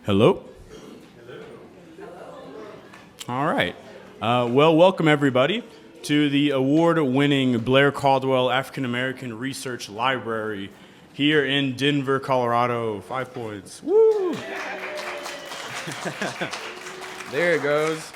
Hello? All right. Well, welcome everybody to the award-winning Blair Caldwell African American Research Library here in Denver, Colorado. 5 points. Woo! There it goes.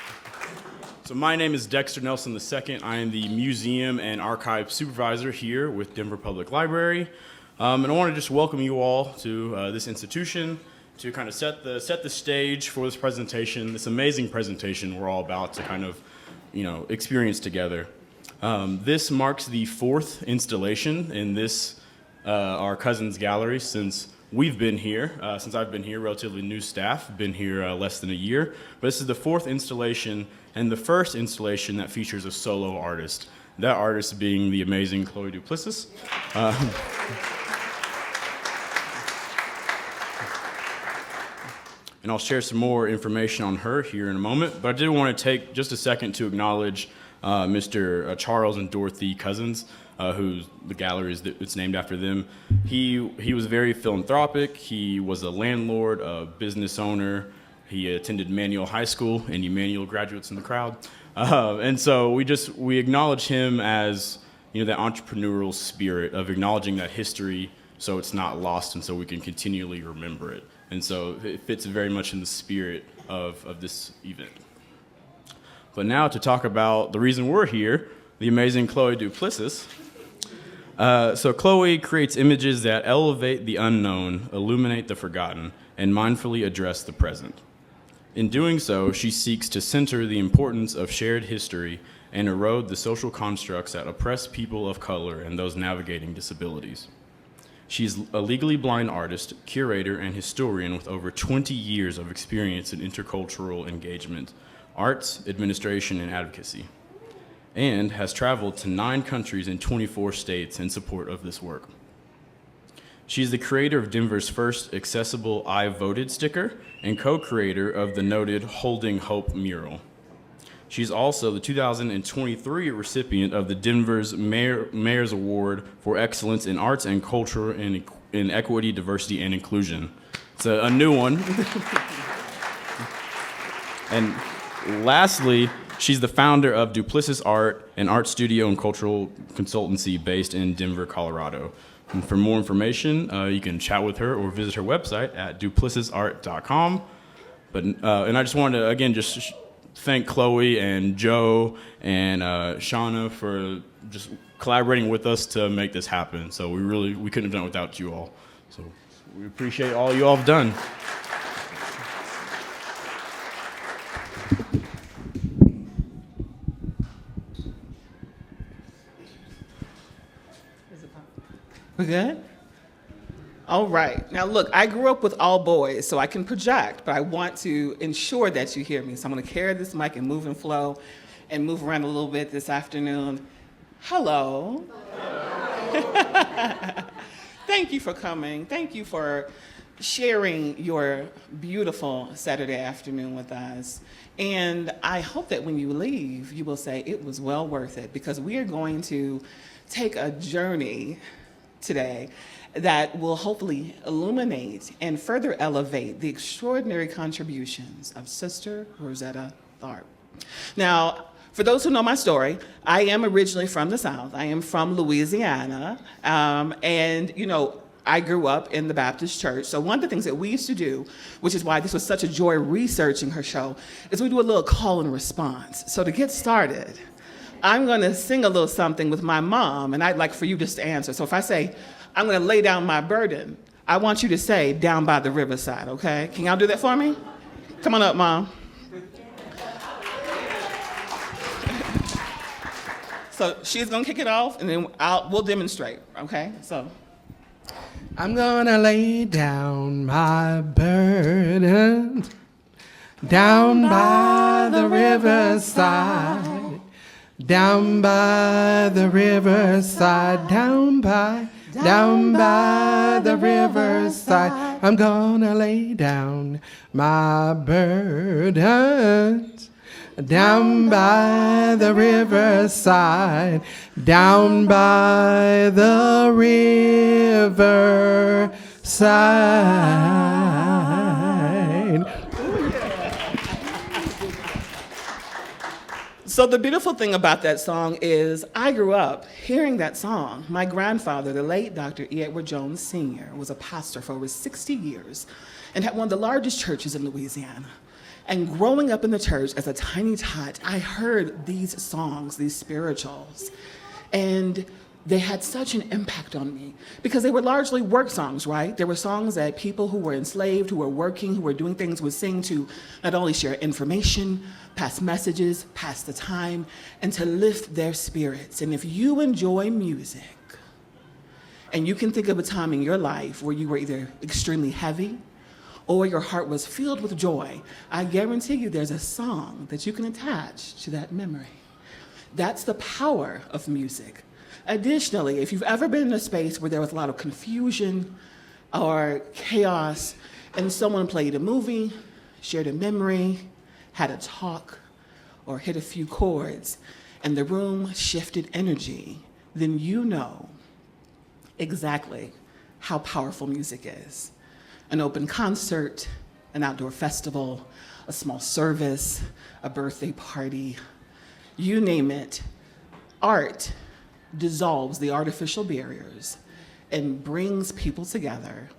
So my name is Dexter Nelson II. I am the Museum and Archive Supervisor here with Denver Public Library. And I want to just welcome you all to this institution to kind of set the stage for this presentation, this amazing presentation we're all about to kind of, experience together. This marks the 4th installation in this, our Cousins Gallery since we've been here, since I've been here, relatively new staff, been here less than a year. But this is the 4th installation and the first installation that features a solo artist. That artist being the amazing Chloé Duplessis. And I'll share some more information on her here in a moment. But I did want to take just a second to acknowledge Mr. Charles and Dorothy Cousins, who the gallery it's named after them. He was very philanthropic. He was a landlord, a business owner. He attended Manual High School, and Emmanuel graduates in the crowd. And so we acknowledge him as that entrepreneurial spirit of acknowledging that history so it's not lost and so we can continually remember it. And so it fits very much in the spirit of this event. But now to talk about the reason we're here, the amazing Chloé Duplessis. So Chloé creates images that elevate the unknown, illuminate the forgotten, and mindfully address the present. In doing so, she seeks to center the importance of shared history and erode the social constructs that oppress people of color and those navigating disabilities. She's a legally blind artist, curator, and historian with over 20 years of experience in intercultural engagement, arts, administration, and advocacy, and has traveled to 9 countries and 24 states in support of this work. She's the creator of Denver's first accessible I Voted sticker and co-creator of the noted Holding Hope mural. She's also the 2023 recipient of the Denver's Mayor's Award for Excellence in Arts and Culture and in Equity, Diversity, and Inclusion. It's a new one. And lastly, she's the founder of Duplessis Art, an art studio and cultural consultancy based in Denver, Colorado. And for more information, you can chat with her or visit her website at duplessisart.com. And I just wanted to, again, just thank Chloé and Joe and Shannah for just collaborating with us to make this happen. So we couldn't have done it without you all. So we appreciate all you all have done. We good? All right. Now, look, I grew up with all boys, so I can project, but I want to ensure that you hear me. So I'm going to carry this mic and move and flow and move around a little bit this afternoon. Hello. Thank you for coming. Thank you for sharing your beautiful Saturday afternoon with us. And I hope that when you leave, you will say it was well worth it, because we are going to take a journey today that will hopefully illuminate and further elevate the extraordinary contributions of Sister Rosetta Tharpe. Now, for those who know my story, I am originally from the South. I am from Louisiana, and I grew up in the Baptist church. So one of the things that we used to do, which is why this was such a joy researching her show, is we do a little call and response. So to get started, I'm going to sing a little something with my mom, and I'd like for you just to answer. So if I say, I'm going to lay down my burden, I want you to say, down by the riverside, okay? Can y'all do that for me? Come on up, Mom. So she's going to kick it off, and then we'll demonstrate, okay? So I'm going to lay down my burden down by the riverside, down by the riverside, down by the riverside. I'm gonna lay down my burdens down by the riverside, down by the riverside. So the beautiful thing about that song is I grew up hearing that song. My grandfather, the late Dr. E. Edward Jones Sr., was a pastor for over 60 years and had one of the largest churches in Louisiana. And growing up in the church as a tiny tot, I heard these songs, these spirituals, and they had such an impact on me because they were largely work songs, right? They were songs that people who were enslaved, who were working, who were doing things would sing to not only share information, pass messages, pass the time, and to lift their spirits. And if you enjoy music, and you can think of a time in your life where you were either extremely heavy or your heart was filled with joy, I guarantee you there's a song that you can attach to that memory. That's the power of music. Additionally, if you've ever been in a space where there was a lot of confusion or chaos, and someone played a movie, shared a memory, had a talk, or hit a few chords, and the room shifted energy, then you know exactly how powerful music is. An open concert, an outdoor festival, a small service, a birthday party, you name it, art dissolves the artificial barriers and brings people together,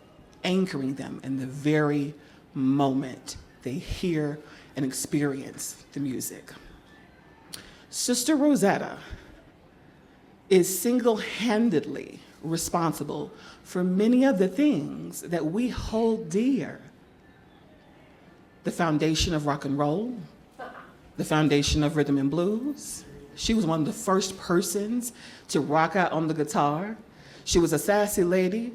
anchoring them in the very moment they hear and experience the music. Sister Rosetta is single-handedly responsible for many of the things that we hold dear. The foundation of rock and roll, the foundation of rhythm and blues. She was one of the first persons to rock out on the guitar. She was a sassy lady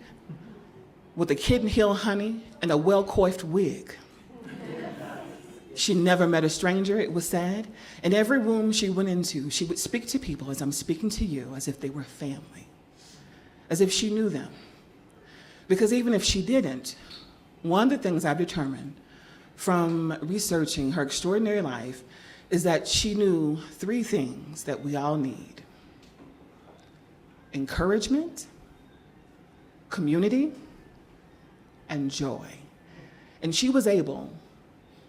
with a kitten heel honey and a well-coiffed wig. She never met a stranger, it was sad. In every room she went into, she would speak to people as I'm speaking to you, as if they were family, as if she knew them. Because even if she didn't, one of the things I've determined from researching her extraordinary life is that she knew three things that we all need: encouragement, community, and joy. And she was able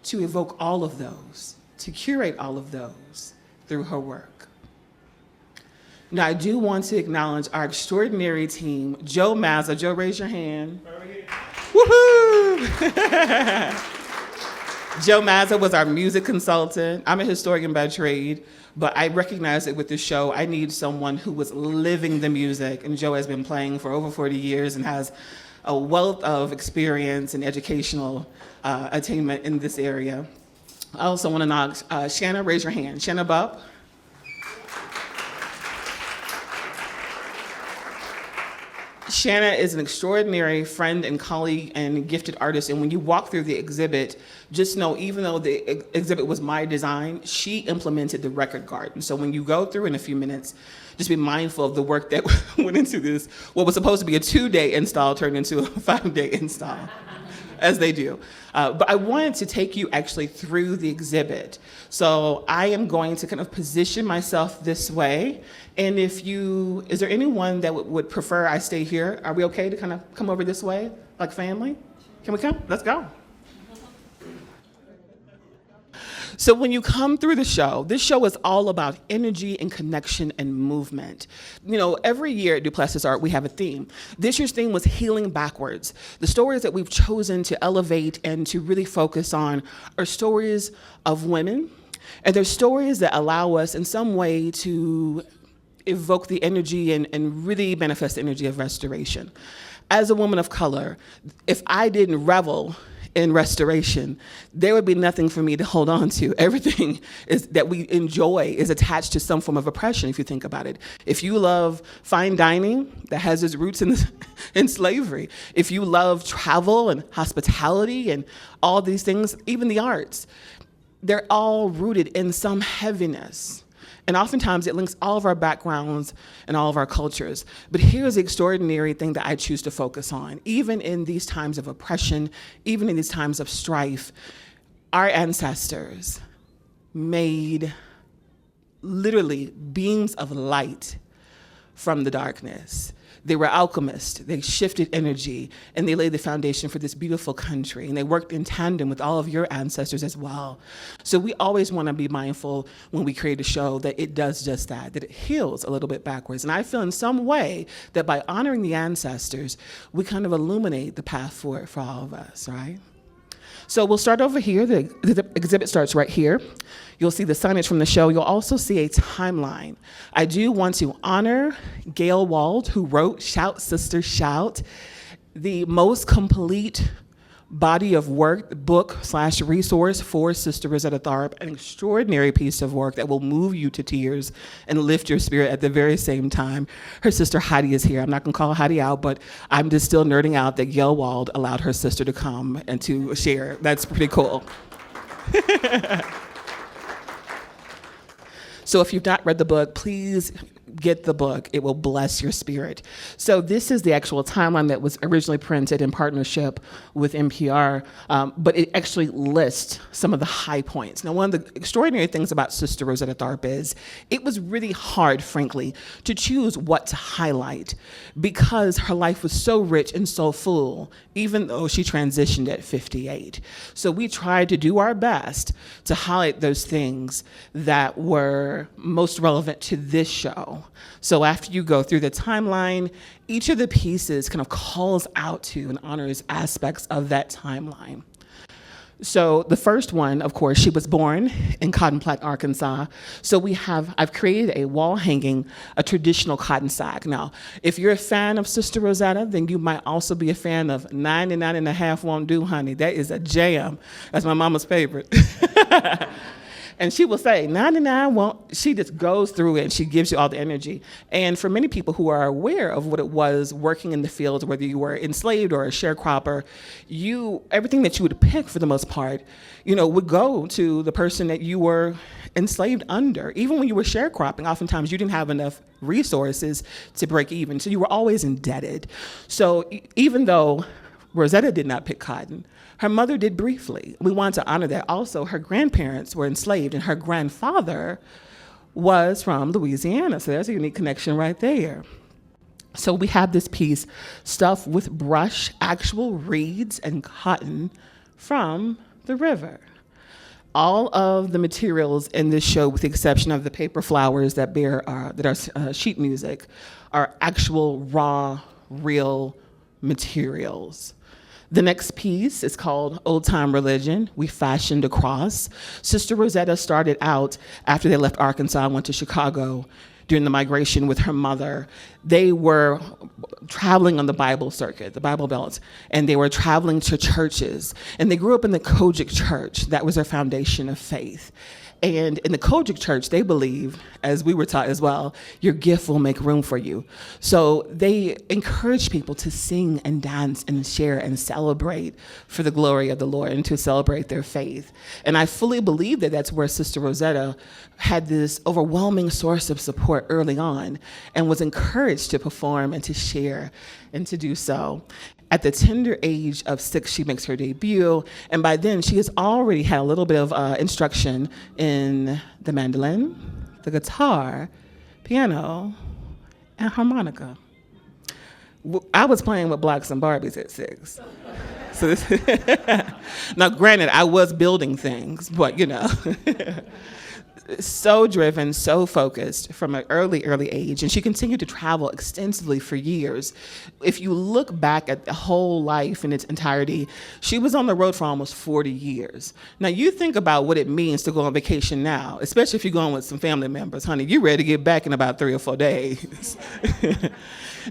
to evoke all of those, to curate all of those through her work. Now, I do want to acknowledge our extraordinary team. Joe Mazza. Joe, raise your hand. Woohoo! Joe Mazza was our music consultant. I'm a historian by trade, but I recognized that with this show, I need someone who was living the music. And Joe has been playing for over 40 years and has a wealth of experience and educational attainment in this area. I also want to acknowledge Shannah, raise your hand. Shannah Bupp. Shannah is an extraordinary friend and colleague and gifted artist, and when you walk through the exhibit, just know, even though the exhibit was my design, she implemented the record garden. So when you go through in a few minutes, just be mindful of the work that went into this. What was supposed to be a 2-day install turned into a 5-day install, as they do. But I wanted to take you actually through the exhibit. So I am going to kind of position myself this way. And is there anyone that would prefer I stay here? Are we okay to kind of come over this way, like family? Can we come? Let's go. So when you come through the show, this show is all about energy and connection and movement. You know, every year at Duplessis Art, we have a theme. This year's theme was healing backwards. The stories that we've chosen to elevate and to really focus on are stories of women, and they're stories that allow us in some way to evoke the energy and really manifest the energy of restoration. As a woman of color, if I didn't revel in restoration, there would be nothing for me to hold on to. Everything that we enjoy is attached to some form of oppression, if you think about it. If you love fine dining, that has its roots in slavery. If you love travel and hospitality and all these things, even the arts, they're all rooted in some heaviness. And oftentimes it links all of our backgrounds and all of our cultures. But here's the extraordinary thing that I choose to focus on. Even in these times of oppression, even in these times of strife, our ancestors made literally beams of light from the darkness. They were alchemists. They shifted energy, and they laid the foundation for this beautiful country. And they worked in tandem with all of your ancestors as well. So we always want to be mindful when we create a show that it does just that it heals a little bit backwards. And I feel in some way that by honoring the ancestors, we kind of illuminate the path forward for all of us, right? So we'll start over here. The exhibit starts right here. You'll see the signage from the show. You'll also see a timeline. I do want to honor Gail Wald, who wrote Shout, Sister, Shout, the most complete body of work, book/resource for Sister Rosetta Tharpe, an extraordinary piece of work that will move you to tears and lift your spirit at the very same time. Her sister Heidi is here. I'm not gonna call Heidi out, but I'm just still nerding out that Gail Wald allowed her sister to come and to share. That's pretty cool. So if you've not read the book, please get the book. It will bless your spirit. So this is the actual timeline that was originally printed in partnership with NPR, but it actually lists some of the high points. Now, one of the extraordinary things about Sister Rosetta Tharpe is it was really hard, frankly, to choose what to highlight because her life was so rich and so full, even though she transitioned at 58. So we tried to do our best to highlight those things that were most relevant to this show. So after you go through the timeline, each of the pieces kind of calls out to and honors aspects of that timeline. So the first one, of course, she was born in Cotton Platte, Arkansas. So I've created a wall hanging, a traditional cotton sack. Now, if you're a fan of Sister Rosetta, then you might also be a fan of 99 and a half Won't Do, Honey. That is a jam. That's my mama's favorite. And she will say, 99 won't, she just goes through it and she gives you all the energy. And for many people who are aware of what it was working in the fields, whether you were enslaved or a sharecropper, everything that you would pick for the most part, would go to the person that you were enslaved under. Even when you were sharecropping, oftentimes you didn't have enough resources to break even. So you were always indebted. So even though Rosetta did not pick cotton, her mother did briefly. We wanted to honor that. Also, her grandparents were enslaved, and her grandfather was from Louisiana. So there's a unique connection right there. So we have this piece stuffed with brush, actual reeds, and cotton from the river. All of the materials in this show, with the exception of the paper flowers that are sheet music, are actual, raw, real materials. The next piece is called Old Time Religion. We fashioned a cross. Sister Rosetta started out after they left Arkansas and went to Chicago during the migration with her mother. They were traveling on the Bible circuit, the Bible Belt, and they were traveling to churches. And they grew up in the Kojic church. That was their foundation of faith. And in the Kojic church, they believe, as we were taught as well, your gift will make room for you. So they encourage people to sing and dance and share and celebrate for the glory of the Lord and to celebrate their faith. And I fully believe that that's where Sister Rosetta had this overwhelming source of support early on and was encouraged to perform and to share and to do so. At the tender age of 6, she makes her debut, and by then she has already had a little bit of instruction in the mandolin, the guitar, piano, and harmonica. I was playing with blocks and Barbies at 6. So now, granted, I was building things, but so driven, so focused from an early age, and she continued to travel extensively for years. If you look back at the whole life in its entirety, she was on the road for almost 40 years. Now, you think about what it means to go on vacation now, especially if you're going with some family members. Honey, you're ready to get back in about 3 or 4 days.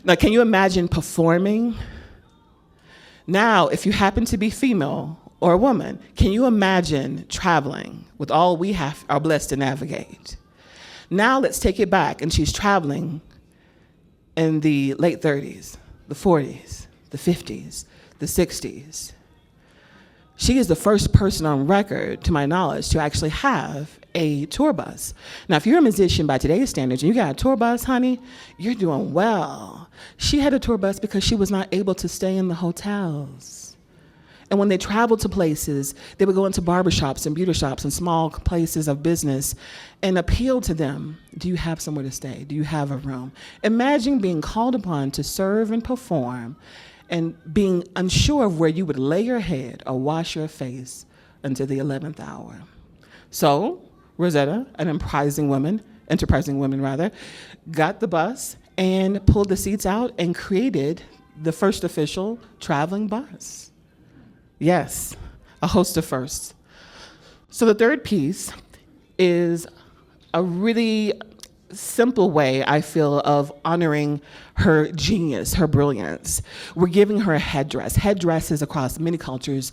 Now, can you imagine performing? Now, if you happen to be female or a woman, can you imagine traveling with all we are blessed to navigate? Now let's take it back, and she's traveling in the late 30s, the 40s, the 50s, the 60s. She is the first person on record, to my knowledge, to actually have a tour bus. Now, if you're a musician by today's standards and you got a tour bus, honey, you're doing well. She had a tour bus because she was not able to stay in the hotels. And when they traveled to places, they would go into barbershops and beauty shops and small places of business and appeal to them. Do you have somewhere to stay? Do you have a room? Imagine being called upon to serve and perform and being unsure of where you would lay your head or wash your face until the 11th hour. So Rosetta, an enterprising woman, got the bus and pulled the seats out and created the first official traveling bus. Yes, a host of firsts. So the third piece is a really simple way, I feel, of honoring her genius, her brilliance. We're giving her a headdress. Headdresses across many cultures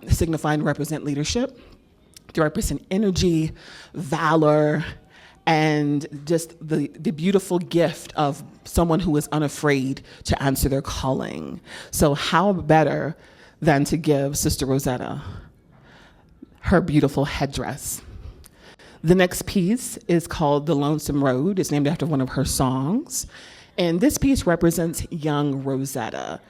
signify and represent leadership. They represent energy, valor, and just the beautiful gift of someone who is unafraid to answer their calling. So how better than to give Sister Rosetta her beautiful headdress. The next piece is called The Lonesome Road. It's named after one of her songs. And this piece represents young Rosetta.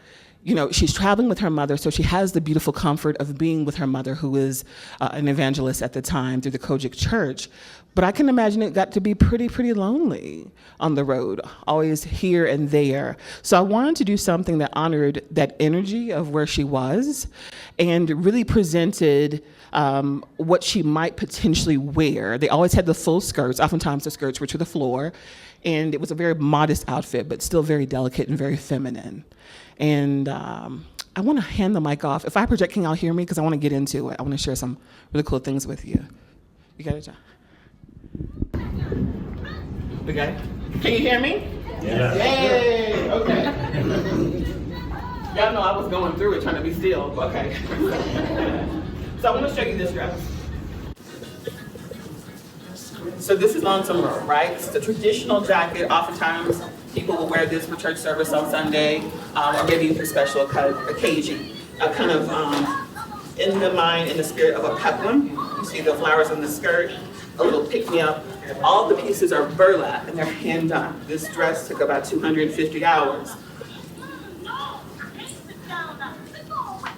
You know, she's traveling with her mother, so she has the beautiful comfort of being with her mother, who is an evangelist at the time through the Kojic Church. But I can imagine it got to be pretty lonely on the road, always here and there. So I wanted to do something that honored that energy of where she was and really presented what she might potentially wear. They always had the full skirts. Oftentimes the skirts were to the floor. And it was a very modest outfit, but still very delicate and very feminine. And I want to hand the mic off. If I project, can y'all hear me? Because I want to get into it. I want to share some really cool things with you. You got it, John? We got it? Can you hear me? Yeah. Yay! Okay. Y'all know I was going through it trying to be still. Okay. So I want to show you this dress. So this is Lonesome Road, right? It's the traditional jacket. Oftentimes people will wear this for church service on Sunday, or maybe for special occasion. Kind of in the spirit of a peplum. You see the flowers in the skirt, a little pick-me-up. All the pieces are burlap and they're hand done. This dress took about 250 hours.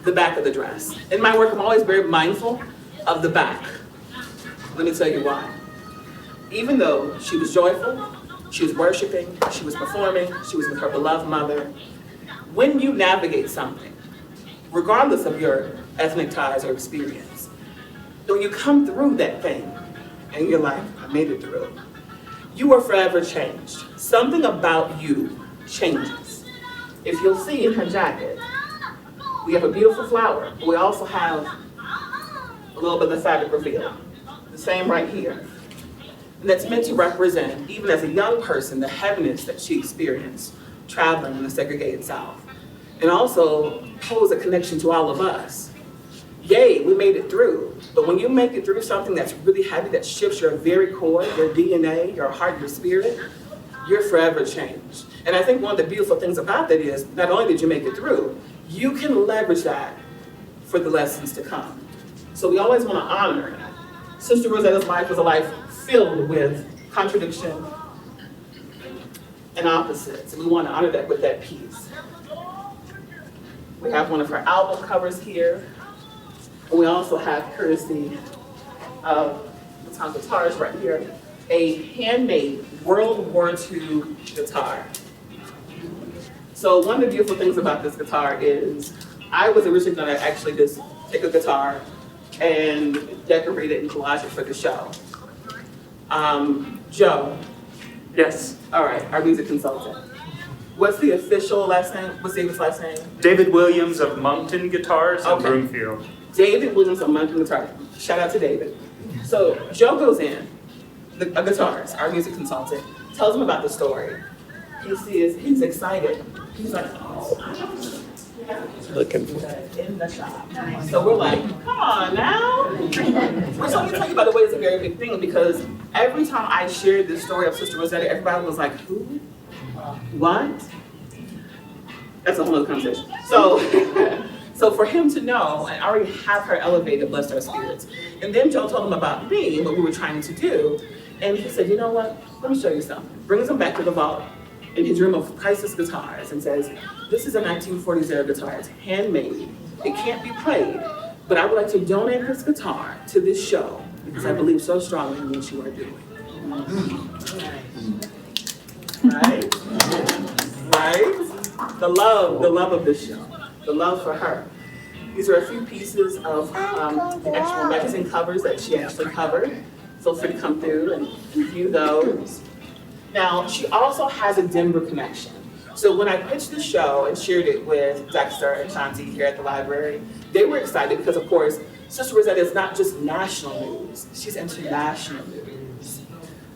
The back of the dress. In my work, I'm always very mindful of the back. Let me tell you why. Even though she was joyful, she was worshiping, she was performing, she was with her beloved mother, when you navigate something, regardless of your ethnic ties or experience, when you come through that thing and you're like, I made it through, you are forever changed. Something about you changes. If you'll see in her jacket, we have a beautiful flower, but we also have a little bit of the fabric reveal. The same right here. And that's meant to represent, even as a young person, the heaviness that she experienced traveling in the segregated South. And also pose a connection to all of us. Yay, we made it through. But when you make it through something that's really heavy, that shifts your very core, your DNA, your heart, your spirit, you're forever changed. And I think one of the beautiful things about that is, not only did you make it through, you can leverage that for the lessons to come. So we always want to honor Sister Rosetta's life was a life filled with contradiction and opposites. And we want to honor that with that piece. We have one of her album covers here. And we also have, courtesy of the guitars right here, a handmade World War II guitar. So one of the beautiful things about this guitar is I was originally going to actually just take a guitar and decorate it and collage it for the show. Joe. Yes. All right, our music consultant. What's the official last name? What's David's last name? David Williams of Moncton Guitars in Broomfield. David Williams of Moncton Guitars. Shout out to David. So Joe goes in, a guitarist, our music consultant, tells him about the story. He's excited. He's like, oh, Looking for in the shop. So we're like, come on now. So let me tell you, by the way, it's a very big thing because every time I shared this story of Sister Rosetta, everybody was like, who? What? That's a whole other conversation. So for him to know and already have her elevated, blessed our spirits. And then Joe told him about me and what we were trying to do. And he said, you know what? Let me show you something. Brings him back to the vault. in his room of priceless guitars and says, this is a 1940s era guitar, it's handmade, it can't be played, but I would like to donate this guitar to this show because I believe so strongly in what you are doing. Right? Right? The love of this show, the love for her. These are a few pieces of the actual magazine covers that she actually covered. Feel free to come through and review those. Now, she also has a Denver connection. So when I pitched the show and shared it with Dexter and Shanti here at the library, they were excited because, of course, Sister Rosetta is not just national news, she's international news.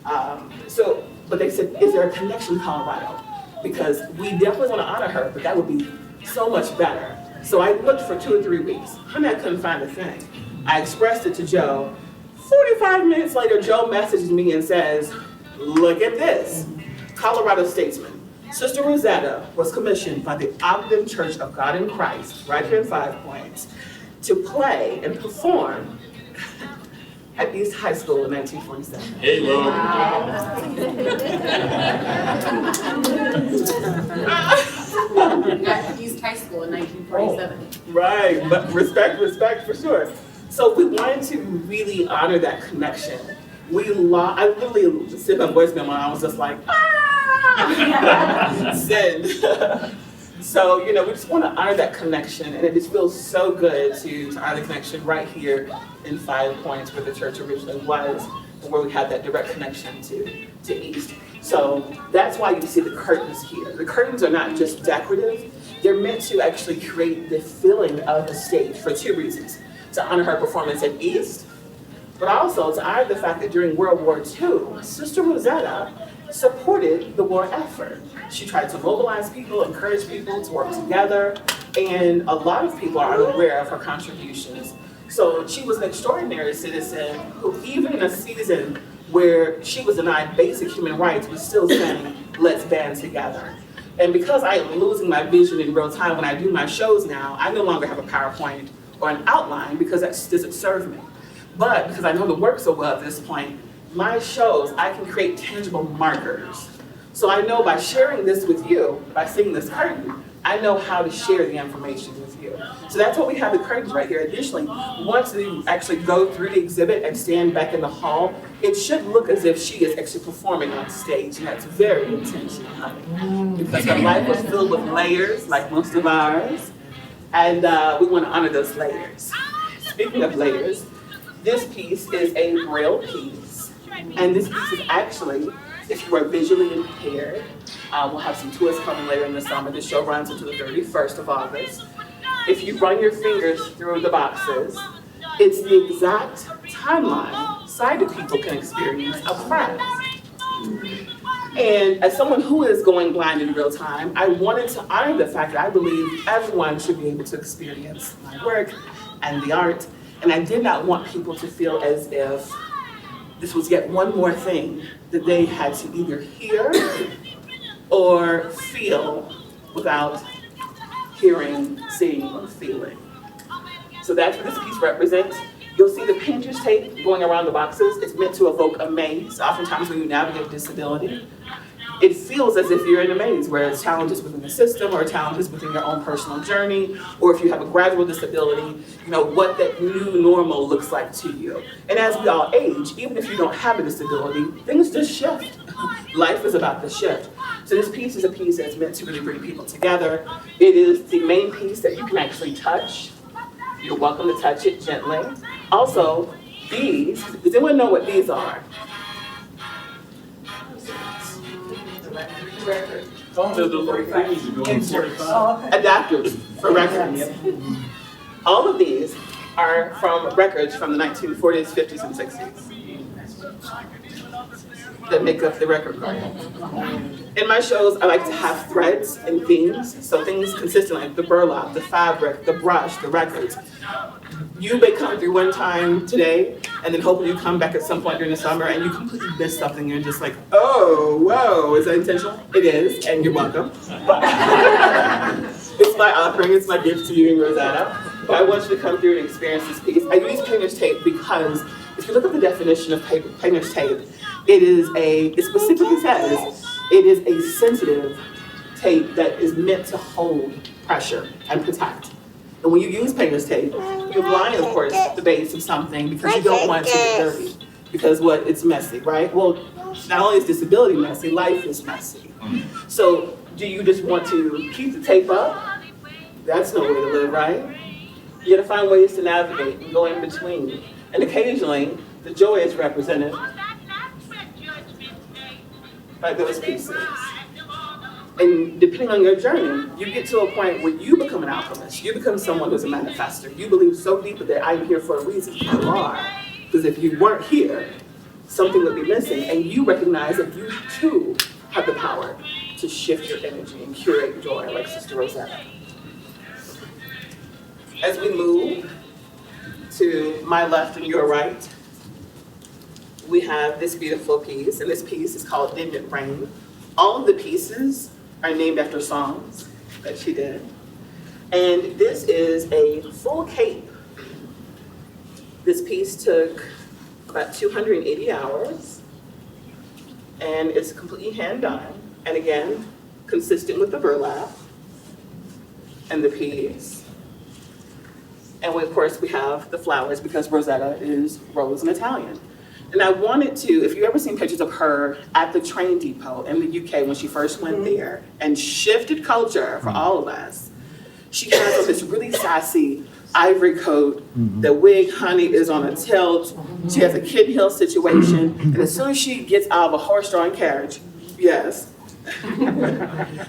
But they said, is there a connection to Colorado? Because we definitely want to honor her, but that would be so much better. So I looked for 2 or 3 weeks. Honey, I couldn't find a thing. I expressed it to Joe. 45 minutes later, Joe messages me and says, look at this. Colorado Statesman. Sister Rosetta was commissioned by the Ogden Church of God in Christ, right here in 5 Points, to play and perform at East High School in 1947. Hey, Lord. At East High School in 1947. Right, but respect for sure. So we wanted to really honor that connection. I literally sent my voicemail when I was just like, send. So, we just want to honor that connection, and it just feels so good to honor the connection right here in 5 Points where the church originally was, and where we had that direct connection to East. So that's why you see the curtains here. The curtains are not just decorative, they're meant to actually create the feeling of the stage for 2 reasons. To honor her performance at East, but also to honor the fact that during World War II, Sister Rosetta supported the war effort. She tried to mobilize people, encourage people to work together, and a lot of people are unaware of her contributions. So she was an extraordinary citizen who, even in a season where she was denied basic human rights, was still saying, let's band together. And because I am losing my vision in real time when I do my shows now, I no longer have a PowerPoint or an outline because that just doesn't serve me. But because I know the work so well at this point, my shows, I can create tangible markers. So I know by sharing this with you, by seeing this curtain, I know how to share the information with you. So that's what we have the curtains right here. Additionally, once you actually go through the exhibit and stand back in the hall, it should look as if she is actually performing on stage, and that's very intentional, honey. Because her life was filled with layers, like most of ours, and we want to honor those layers. Speaking of layers, this piece is a Braille piece, and this piece is actually, if you are visually impaired, we'll have some tours coming later in the summer. The show runs until the 31st of August. If you run your fingers through the boxes, it's the exact timeline sighted people can experience of France. And as someone who is going blind in real time, I wanted to honor the fact that I believe everyone should be able to experience my work and the art. And I did not want people to feel as if this was yet one more thing that they had to either hear or feel without hearing, seeing, or feeling. So that's what this piece represents. You'll see the painter's tape going around the boxes. It's meant to evoke a maze. Oftentimes when you navigate disability, it feels as if you're in a maze where it's challenges within the system or challenges within your own personal journey, or if you have a gradual disability, what that new normal looks like to you. And as we all age, even if you don't have a disability, things just shift. Life is about the shift. So this piece is a piece that's meant to really bring people together. It is the main piece that you can actually touch. You're welcome to touch it gently. Also, these, does anyone know what these are? Adapters for records. All of these are from records from the 1940s, 50s, and 60s that make up the record garden. In my shows, I like to have threads and themes, so things consistent like the burlap, the fabric, the brush, the records. You may come through one time today, and then hopefully you come back at some point during the summer and you completely miss something. You're just like, oh, whoa, is that intentional? It is, and you're welcome. It's my offering, it's my gift to you and Rosetta. But I want you to come through and experience this piece. I use painter's tape because if you look at the definition of painter's tape, it specifically says It is a sensitive tape that is meant to hold pressure and protect. And when you use painter's tape, you're blind, of course, the base of something because you don't want it to get dirty. Because what? It's messy, right? Well, not only is disability messy, life is messy. So do you just want to keep the tape up? That's no way to live, right? You gotta find ways to navigate and go in between. And occasionally, the joy is represented by those pieces. And depending on your journey, you get to a point where you become an alchemist. You become someone who's a manifester. You believe so deeply that I'm here for a reason. You are. Because if you weren't here, something would be missing. And you recognize that you too have the power to shift your energy and curate joy like Sister Rosetta. As we move to my left and your right, we have this beautiful piece, and this piece is called Didn't It Rain? All of the pieces are named after songs that she did. And this is a full cape. This piece took about 280 hours, and it's completely hand done. And again, consistent with the burlap and the piece. And of course, we have the flowers because Rosetta is rose in Italian. And I wanted to, if you've ever seen pictures of her at the train depot in the UK when she first went there and shifted culture for all of us, she has on this really sassy ivory coat. The wig, honey, is on a tilt. She has a Kid Hill situation. And as soon as she gets out of a horse-drawn carriage, yes,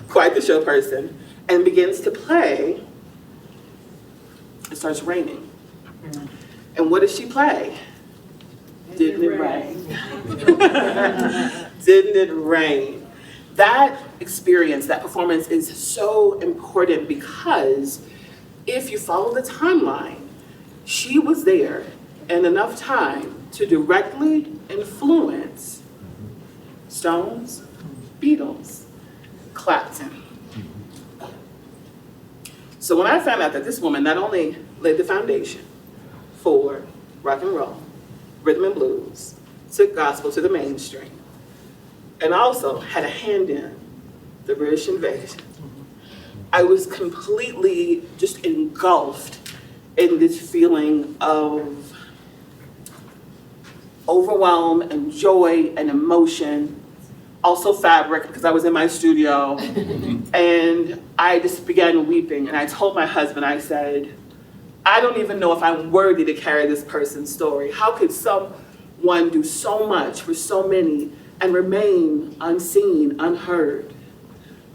quite the show person, and begins to play, it starts raining. And what does she play? Didn't it rain? Didn't it rain? That experience, that performance is so important because if you follow the timeline, she was there in enough time to directly influence Stones, Beatles, Clapton. So when I found out that this woman not only laid the foundation for rock and roll, rhythm and blues, took gospel to the mainstream, and also had a hand in the British invasion, I was completely just engulfed in this feeling of overwhelm and joy and emotion. Also fabric, because I was in my studio, and I just began weeping, and I told my husband, I said, I don't even know if I'm worthy to carry this person's story. How could someone do so much for so many and remain unseen, unheard?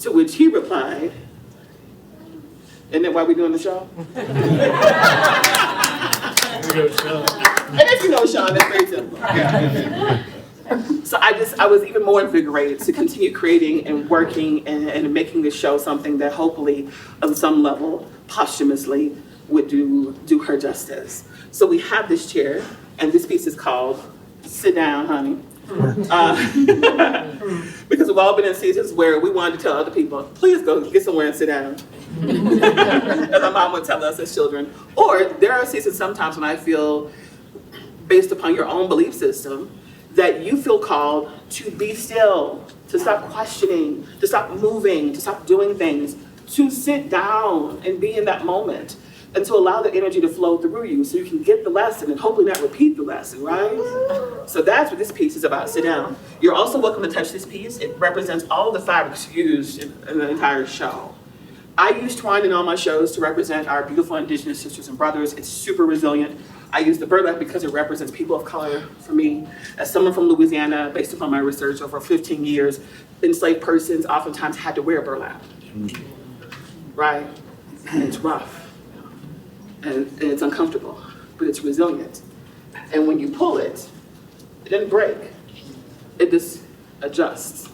To which he replied, isn't that why we're doing the show? And if you know Sean, that's very simple. So I was even more invigorated to continue creating and working and making this show something that hopefully, on some level, posthumously, would do her justice. So we have this chair, and this piece is called Sit Down, Honey. Because we've all been in seasons where we wanted to tell other people, please go get somewhere and sit down. As our mom would tell us as children. Or there are seasons sometimes when I feel, based upon your own belief system, that you feel called to be still, to stop questioning, to stop moving, to stop doing things, to sit down and be in that moment, and to allow the energy to flow through you so you can get the lesson and hopefully not repeat the lesson, right? So that's what this piece is about, sit down. You're also welcome to touch this piece. It represents all of the fabrics used in the entire show. I use twine in all my shows to represent our beautiful indigenous sisters and brothers. It's super resilient. I use the burlap because it represents people of color for me. As someone from Louisiana, based upon my research over 15 years, enslaved persons oftentimes had to wear burlap, right? And it's rough, and it's uncomfortable, but it's resilient. And when you pull it, it doesn't break, it just adjusts.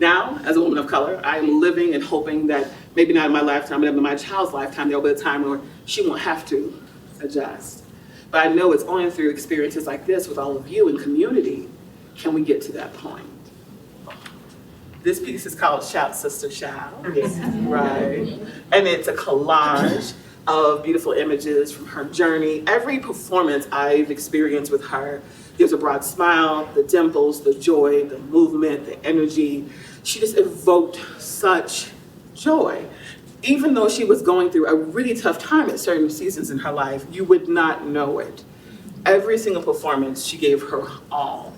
Now, as a woman of color, I am living and hoping that maybe not in my lifetime, but in my child's lifetime, there'll be a time where she won't have to adjust. But I know it's only through experiences like this with all of you in community can we get to that point. This piece is called Shout, Sister, Shout. Right. And it's a collage of beautiful images from her journey. Every performance I've experienced with her There's a broad smile, the dimples, the joy, the movement, the energy. She just evoked such joy. Even though she was going through a really tough time at certain seasons in her life, you would not know it. Every single performance, she gave her all.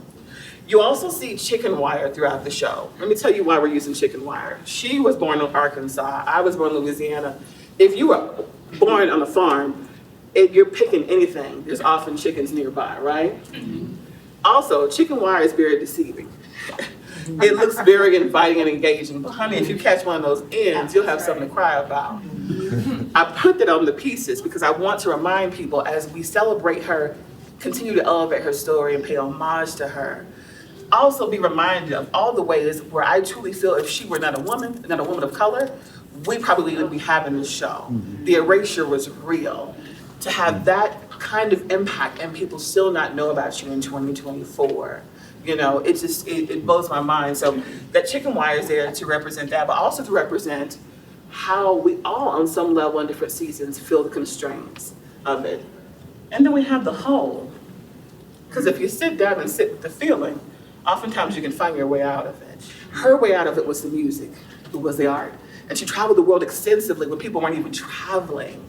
You also see chicken wire throughout the show. Let me tell you why we're using chicken wire. She was born in Arkansas. I was born in Louisiana. If you were born on a farm, if you're picking anything, there's often chickens nearby, right? Also, chicken wire is very deceiving. It looks very inviting and engaging, but honey, if you catch one of those ends, you'll have something to cry about. I put that on the pieces because I want to remind people as we celebrate her, continue to elevate her story and pay homage to her. Also be reminded of all the ways where I truly feel if she were not a woman of color, we probably wouldn't be having this show. The erasure was real. To have that kind of impact and people still not know about you in 2024. It blows my mind. So that chicken wire is there to represent that, but also to represent how we all, on some level in different seasons, feel the constraints of it. And then we have the whole. Because if you sit down and sit with the feeling, oftentimes you can find your way out of it. Her way out of it was the music, it was the art. And she traveled the world extensively when people weren't even traveling.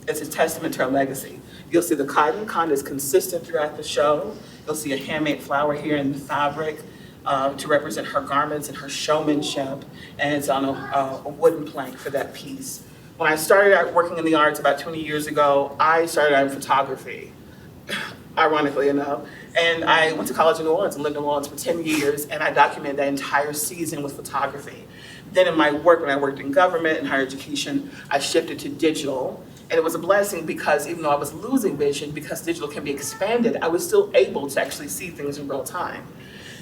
It's a testament to her legacy. You'll see the cotton. Cotton is consistent throughout the show. You'll see a handmade flower here in the fabric to represent her garments and her showmanship. And it's on a wooden plank for that piece. When I started out working in the arts about 20 years ago, I started out in photography, ironically enough. And I went to college in New Orleans and lived in New Orleans for 10 years, and I documented that entire season with photography. Then in my work, when I worked in government and higher education, I shifted to digital. And it was a blessing because even though I was losing vision, because digital can be expanded, I was still able to actually see things in real time.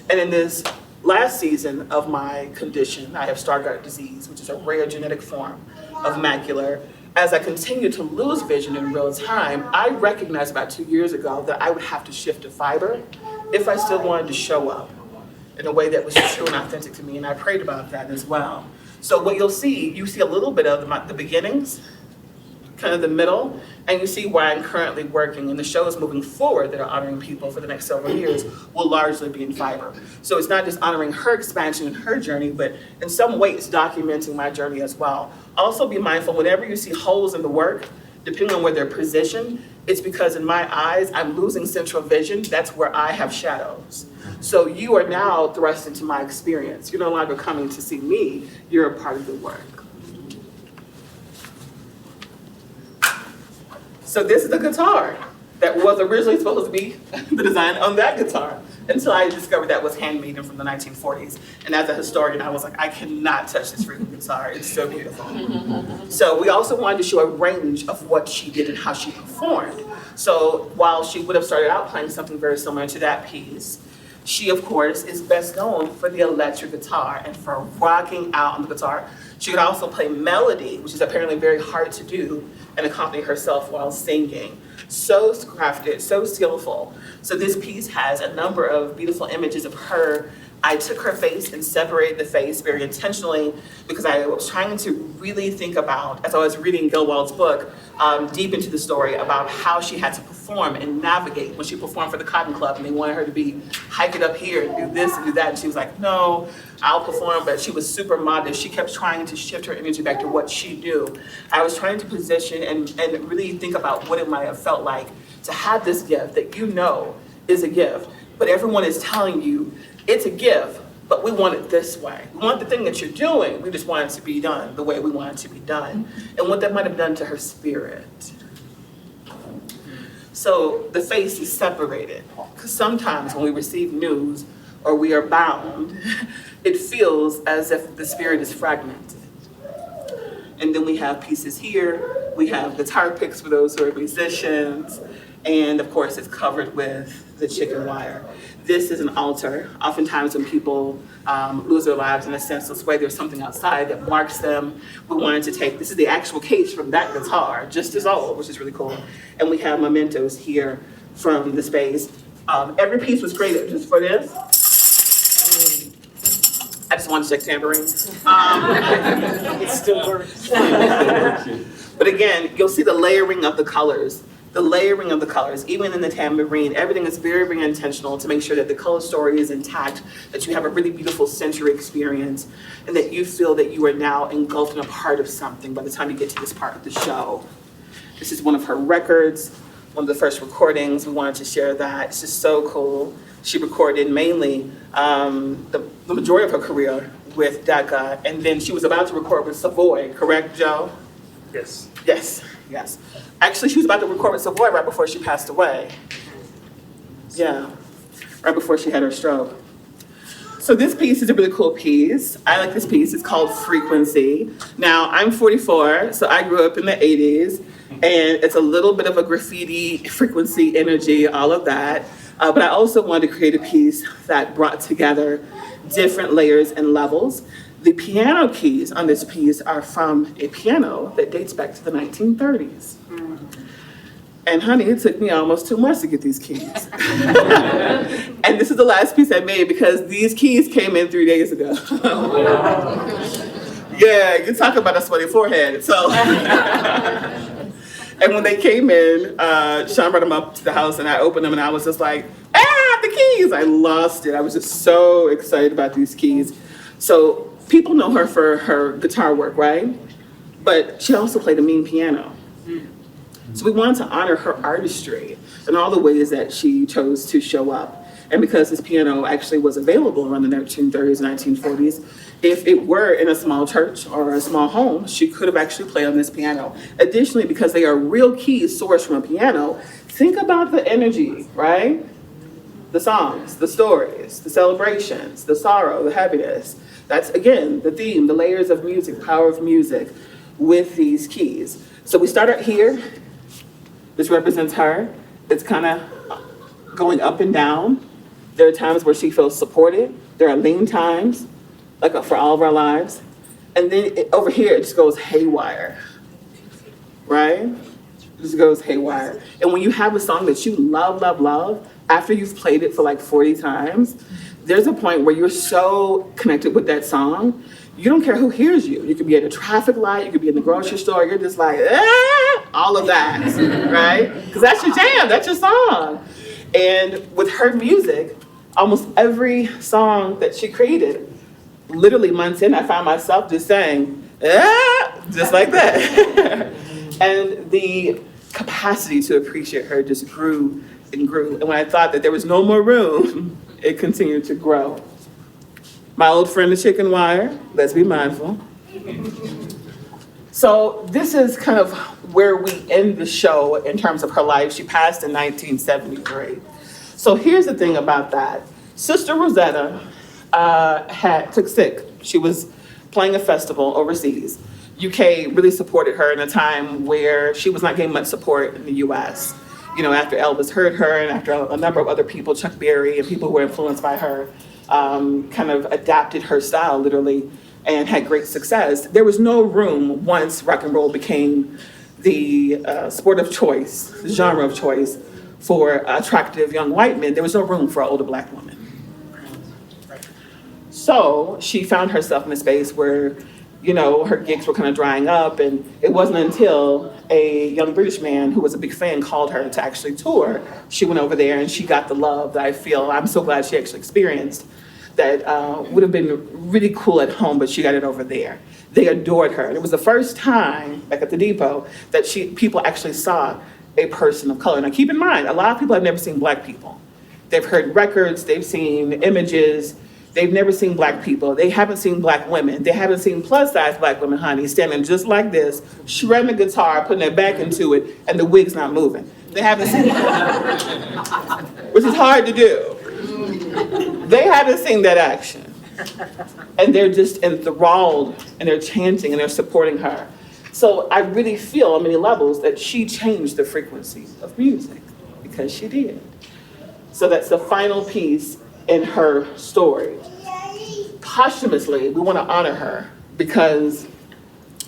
And in this last season of my condition, I have Stargardt disease, which is a rare genetic form of macular. As I continued to lose vision in real time, I recognized about 2 years ago that I would have to shift to fiber if I still wanted to show up in a way that was true and authentic to me, and I prayed about that as well. So what you see a little bit of the beginnings, kind of the middle, and you see where I'm currently working, and the shows moving forward that are honoring people for the next several years will largely be in fiber. So it's not just honoring her expansion and her journey, but in some way it's documenting my journey as well. Also be mindful, whenever you see holes in the work, depending on where they're positioned, it's because in my eyes, I'm losing central vision. That's where I have shadows. So you are now thrust into my experience. You're no longer coming to see me, you're a part of the work. So this is the guitar that was originally supposed to be the design on that guitar until I discovered that was handmade from the 1940s. And as a historian, I was like, I cannot touch this freaking guitar. It's so beautiful. So we also wanted to show a range of what she did and how she performed. So while she would have started out playing something very similar to that piece, she, of course, is best known for the electric guitar and for rocking out on the guitar. She could also play melody, which is apparently very hard to do, and accompany herself while singing. So crafted, so skillful. So this piece has a number of beautiful images of her. I took her face and separated the face very intentionally because I was trying to really think about, as I was reading Caldwell's book, deep into the story about how she had to perform and navigate when she performed for the Cotton Club, and they wanted her to be hike it up here and do this and do that, and she was like, no, I'll perform, but she was super modest. She kept trying to shift her energy back to what she do. I was trying to position and really think about what it might have felt like to have this gift that you know is a gift, but everyone is telling you it's a gift, but we want it this way. We want the thing that you're doing, we just want it to be done the way we want it to be done, and what that might have done to her spirit. So the face is separated, because sometimes when we receive news or we are bound, it feels as if the spirit is fragmented. And then we have pieces here, we have guitar picks for those who are musicians, and of course it's covered with the chicken wire. This is an altar. Oftentimes when people lose their lives in a senseless way, there's something outside that marks them. We wanted to take, this is the actual case from that guitar, just as old, which is really cool. And we have mementos here from the space. Every piece was created just for this. I just wanted to check tambourine. It still works. But again, you'll see the layering of the colors the layering of the colors, even in the tambourine, everything is very, very intentional to make sure that the color story is intact, that you have a really beautiful sensory experience, and that you feel that you are now engulfed in a part of something by the time you get to this part of the show. This is one of her records, one of the first recordings. We wanted to share that. It's just so cool. She recorded mainly the majority of her career with Decca, and then she was about to record with Savoy, correct, Joe? Yes. Yes, yes. Actually, she was about to record with Savoy right before she passed away. Yeah, right before she had her stroke. So this piece is a really cool piece. I like this piece. It's called Frequency. Now, I'm 44, so I grew up in the 80s, and it's a little bit of a graffiti, frequency, energy, all of that. But I also wanted to create a piece that brought together different layers and levels. The piano keys on this piece are from a piano that dates back to the 1930s. And honey, it took me almost 2 months to get these keys. And this is the last piece I made because these keys came in 3 days ago. Yeah, you talk about a sweaty forehead. So, and when they came in, Sean brought them up to the house and I opened them and I was just like, the keys! I lost it. I was just so excited about these keys. So people know her for her guitar work, right? But she also played a mean piano. So we wanted to honor her artistry and all the ways that she chose to show up. And because this piano actually was available around the 1930s and 1940s, if it were in a small church or a small home, she could have actually played on this piano. Additionally, because they are real keys sourced from a piano, think about the energy, right? The songs, the stories, the celebrations, the sorrow, the happiness. That's, again, the theme, the layers of music, power of music with these keys. So we start out here. This represents her. It's kind of going up and down. There are times where she feels supported. There are lean times, like for all of our lives. And then over here, it just goes haywire, right? It just goes haywire. And when you have a song that you love, love, love, after you've played it for like 40 times, there's a point where you're so connected with that song, you don't care who hears you. You could be at a traffic light, you could be in the grocery store, you're just like, all of that, right? Because that's your jam, that's your song. And with her music, almost every song that she created, literally months in, I found myself just saying, just like that. And the capacity to appreciate her just grew and grew. And when I thought that there was no more room, it continued to grow. My old friend, the chicken wire, let's be mindful. So this is kind of where we end the show in terms of her life. She passed in 1973. So here's the thing about that. Sister Rosetta took sick. She was playing a festival overseas. UK really supported her in a time where she was not getting much support in the US. You know, after Elvis heard her and after a number of other people, Chuck Berry and people who were influenced by her, kind of adapted her style literally and had great success. There was no room once rock and roll became the sport of choice, the genre of choice for attractive young white men. There was no room for an older black woman. So she found herself in a space where, you know, her gigs were kind of drying up, and it wasn't until a young British man who was a big fan called her to actually tour. She went over there and she got the love that I feel I'm so glad she actually experienced that would have been really cool at home, but she got it over there. They adored her. And it was the first time, back at the depot, that people actually saw a person of color. Now keep in mind, a lot of people have never seen black people. They've heard records, they've seen images, they've never seen black people. They haven't seen black women. They haven't seen plus size black women, honey, standing just like this, shredding the guitar, putting their back into it, and the wig's not moving. They haven't seen that, which is hard to do. They haven't seen that action. And they're just enthralled, and they're chanting, and they're supporting her. So I really feel on many levels that she changed the frequency of music, because she did. So that's the final piece in her story. Posthumously, we want to honor her, because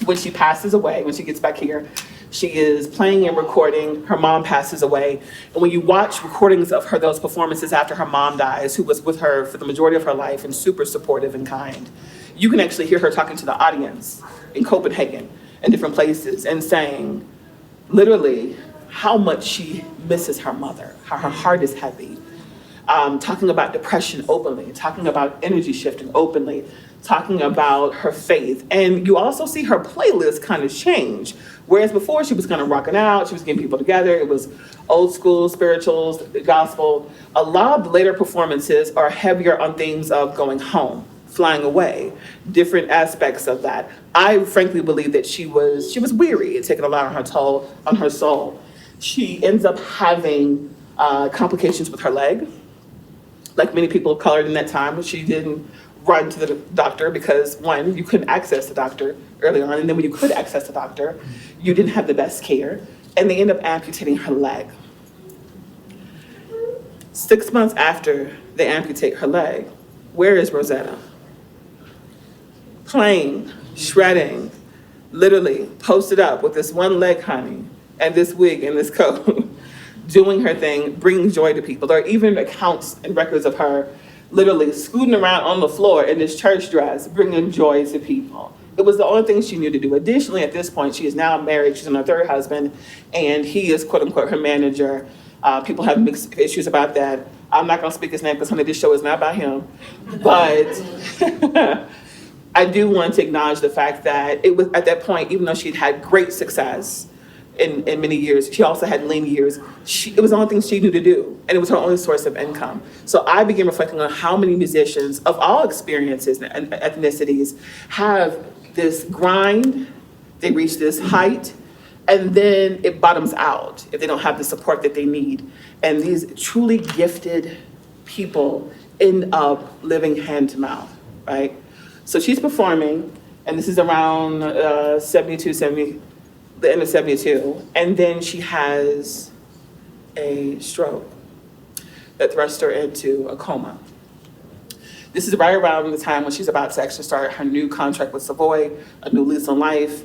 when she passes away, when she gets back here, she is playing and recording. Her mom passes away. And when you watch recordings of her, those performances after her mom dies, who was with her for the majority of her life and super supportive and kind, you can actually hear her talking to the audience in Copenhagen and different places and saying, literally, how much she misses her mother, how her heart is heavy. Talking about depression openly, talking about energy shifting openly, talking about her faith. And you also see her playlist kind of change. Whereas before she was kind of rocking out, she was getting people together, it was old school spirituals, the gospel. A lot of the later performances are heavier on things of going home, flying away, different aspects of that. I frankly believe that she was weary, it taken a lot on her toll, on her soul. She ends up having complications with her leg. Like many people of color in that time, she didn't run to the doctor because, one, you couldn't access the doctor early on, and then when you could access the doctor, you didn't have the best care, and they end up amputating her leg. 6 months after they amputate her leg, where is Rosetta? Playing, shredding, literally posted up with this one leg, honey, and this wig and this coat, doing her thing, bringing joy to people. There are even accounts and records of her literally scooting around on the floor in this church dress, bringing joy to people. It was the only thing she knew to do. Additionally, at this point, she is now married, she's on her third husband, and he is quote unquote her manager. People have mixed issues about that. I'm not gonna speak his name because this show is not about him, but I do want to acknowledge the fact that it was at that point, even though she'd had great success in many years, she also had lean years. It was the only thing she knew to do, and it was her only source of income. So I began reflecting on how many musicians of all experiences and ethnicities have this grind, they reach this height, and then it bottoms out if they don't have the support that they need. And these truly gifted people end up living hand to mouth, right? So she's performing, and this is around the end of 72, and then she has a stroke that thrusts her into a coma. This is right around the time when she's about to actually start her new contract with Savoy, a new lease on life.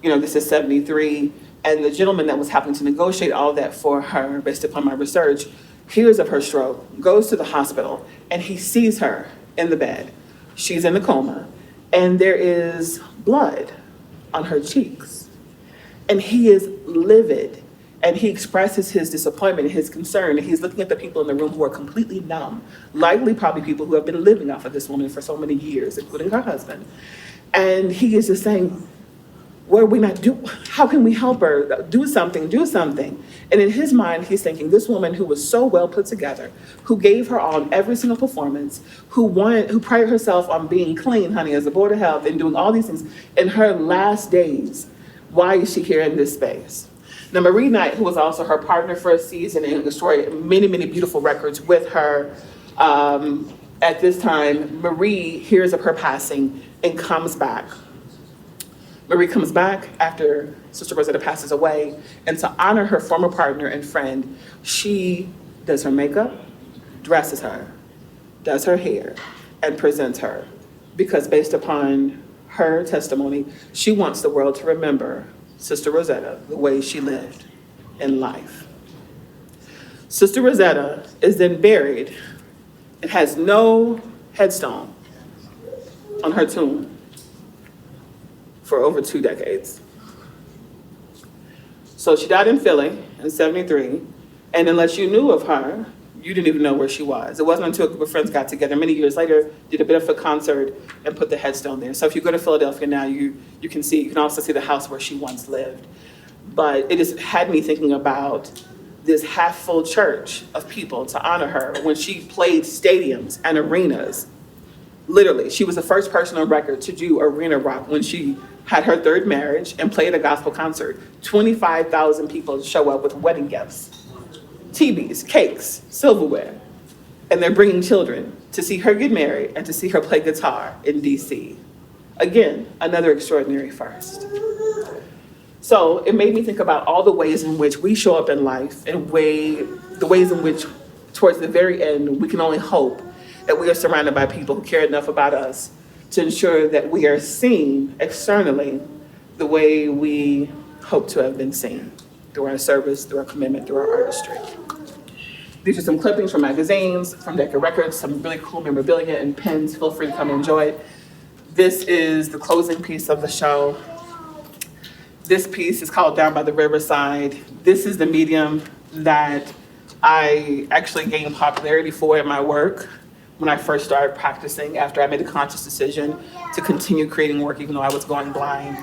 You know, this is 73, and the gentleman that was having to negotiate all of that for her, based upon my research, hears of her stroke, goes to the hospital, and he sees her in the bed. She's in the coma, and there is blood on her cheeks. And he is livid, and he expresses his disappointment and his concern, and he's looking at the people in the room who are completely numb, likely probably people who have been living off of this woman for so many years, including her husband. And he is just saying, what are we not do? How can we help her? Do something, do something. And in his mind, he's thinking, this woman who was so well put together, who gave her all in every single performance, who prided herself on being clean, honey, as a board of health and doing all these things, in her last days, why is she here in this space? Now, Marie Knight, who was also her partner for a season and destroyed many, many beautiful records with her, at this time, Marie hears of her passing and comes back. Marie comes back after Sister Rosetta passes away, and to honor her former partner and friend, she does her makeup, dresses her, does her hair, and presents her, because based upon her testimony, she wants the world to remember Sister Rosetta the way she lived in life. Sister Rosetta is then buried and has no headstone on her tomb for over 2 decades. So she died in Philly in 73, and unless you knew of her, you didn't even know where she was. It wasn't until a group of friends got together many years later, did a benefit concert, and put the headstone there. So if you go to Philadelphia now, you can also see the house where she once lived. But it just had me thinking about this half-full church of people to honor her when she played stadiums and arenas. Literally, she was the first person on record to do arena rock when she had her third marriage and played a gospel concert. 25,000 people show up with wedding gifts, TVs, cakes, silverware, and they're bringing children to see her get married and to see her play guitar in DC. Again, another extraordinary first. So it made me think about all the ways in which we show up in life and the ways in which, towards the very end, we can only hope that we are surrounded by people who care enough about us to ensure that we are seen externally the way we hope to have been seen, through our service, through our commitment, through our artistry. These are some clippings from magazines, from Decca Records, some really cool memorabilia and pins. Feel free to come and enjoy it. This is the closing piece of the show. This piece is called Down by the Riverside. This is the medium that I actually gained popularity for in my work when I first started practicing after I made a conscious decision to continue creating work even though I was going blind.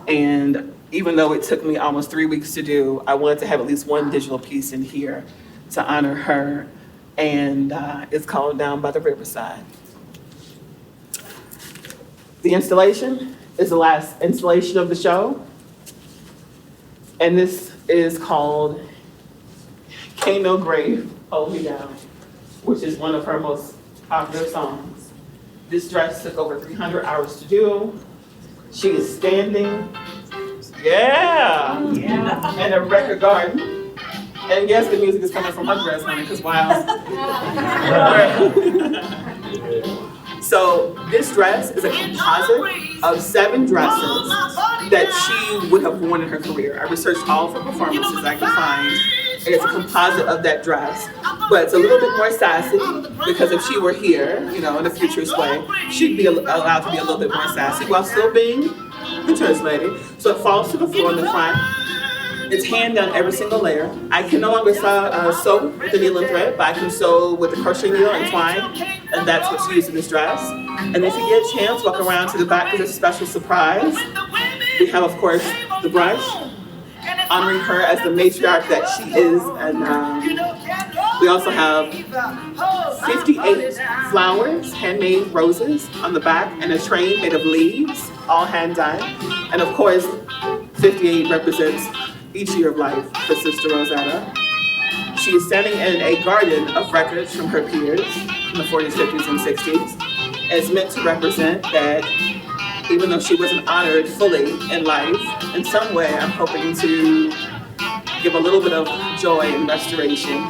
And even though it took me almost 3 weeks to do, I wanted to have at least one digital piece in here to honor her. And it's called Down by the Riverside. The installation is the last installation of the show. And this is called Can't No Grave Hold Me Down, which is one of her most popular songs. This dress took over 300 hours to do. She is standing, in a record garden. And yes, the music is coming from her dress, honey, because wow. So this dress is a composite of 7 dresses that she would have worn in her career. I researched all of her performances I could find, and it's a composite of that dress. But it's a little bit more sassy, because if she were here, in a futurist way, she'd be allowed to be a little bit more sassy while still being the church lady. So it falls to the floor in the front. It's hand done every single layer. I can no longer sew with the needle and thread, but I can sew with the crochet needle and twine, and that's what's used in this dress. And if you get a chance, walk around to the back because there's a special surprise. We have, of course, the brush, honoring her as the matriarch that she is, and we also have 58 flowers, handmade roses on the back, and a train made of leaves, all hand done. And of course, 58 represents each year of life for Sister Rosetta. She is standing in a garden of records from her peers in the 40s, 50s, and 60s. It's meant to represent that even though she wasn't honored fully in life, in some way I'm hoping to give a little bit of joy and restoration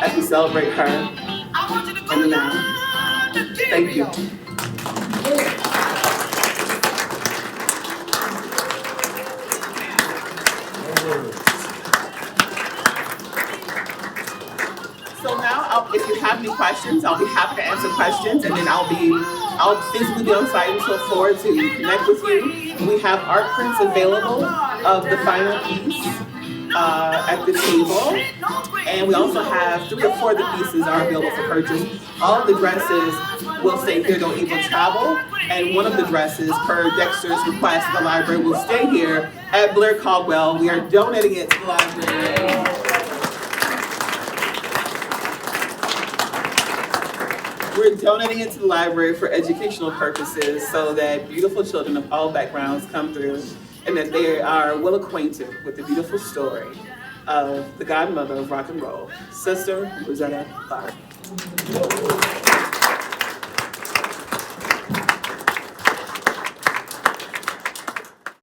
as we celebrate her in the now. Thank you. So now, if you have any questions, I'll be happy to answer questions, and then I'll physically be on site until 4 to connect with you. We have art prints available of the final piece at the table, and we also have 3 or 4 of the pieces are available for purchase. All of the dresses will stay here, don't even travel, and one of the dresses, per Dexter's request, the library will stay here at Blair Caldwell. We are donating it to the library. We're donating it to the library for educational purposes so that beautiful children of all backgrounds come through and that they are well acquainted with the beautiful story of the godmother of rock and roll, Sister Rosetta Tharpe.